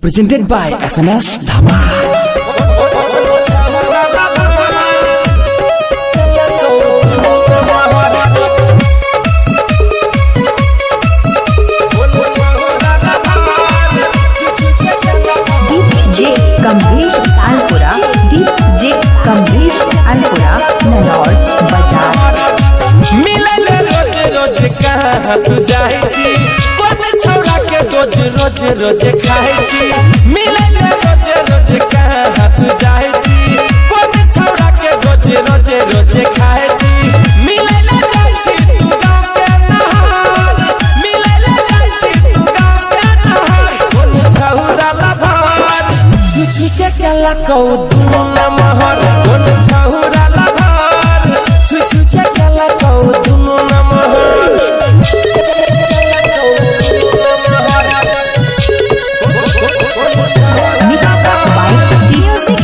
Presented by SMS Dhama. DJ Kamlesh Talpura DJ Kamlesh Talpura Nanaur बाजार मिलल रोज रोज कहाँ तू जाई छी कोच छौड़ा के रोज रोज रोज खाई छी मिलल रोज रोज कहाँ तू जाई छी कोच छौड़ा के रोज रोज रोज खाई छी मिलल जाई छी तू गाँव के नहार मिलल जाई छी तू गाँव के नहार कोन छौड़ा लभार छुछी के केला कौ दुनु नमहर कोन छौड़ा लभार छुछी के केला कौ दुनु नमहर DJ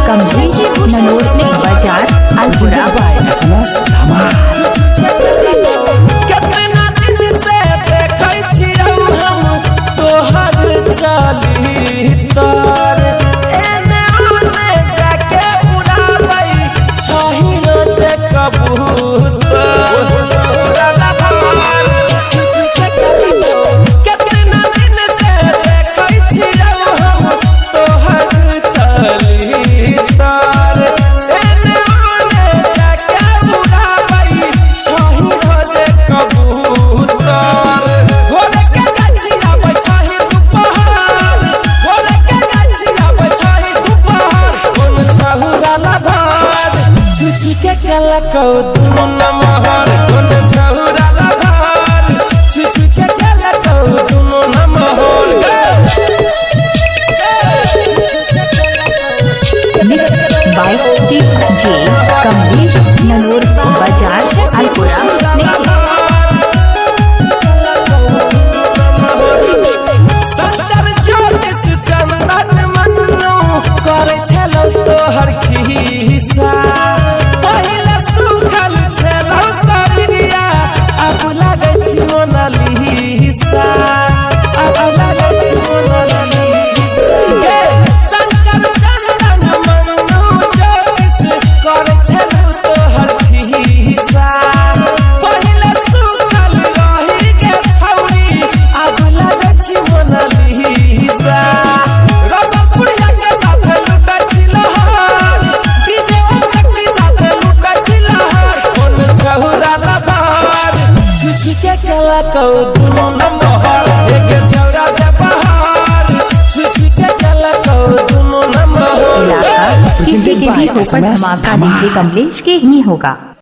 कमलेश ननौर बाजार तालपुरा By SMS Dhama. कितना दिन से देखै छियौ हम तोहर चलितर एने ओने जाके उड़ाबै छही रोज कबूतर कितना दिन से देखै छियौ हम तोहर चलितर एने ओने जाके उड़ाबै छही रोज कबूतर भोरे के गाछी आबै छही दुपहर भोरे के गाछी आबै छही दुपहर कोन छहुरा लभार छुछी के केला कौ दुनु नमहर कोन छहुरा लभार छुछी के केला कौ दुनु नमहर Mixed by DJ Kamlesh Nanaur बाजार तालपुरा संतर ज्योतिष चंदन मन्नू करे छलो तोहर खिस्सा पहिले सुखल छलो शरीरिया अब लागै छी मोनालिसा अब लागै छी मोनालिसा गे संतर चंदन मन्नू ज्योतिष करे छलो तोहर खिस्सा पहिले सुखल रही गे छौरी अब लागै छी मोनालिसा रसपुरिया के साथ लुटा छी लहर डीजे ओम शक्ति साथ लुटा छी लहर कोन छौरा लभार छुछी के केला कौ दुनु नमहर एक छौरा दे बहार छुछी के केला कौ दुनु नमहर इलाका किसी के भी ऊपर धमाका DJ कमलेश के ही होगा।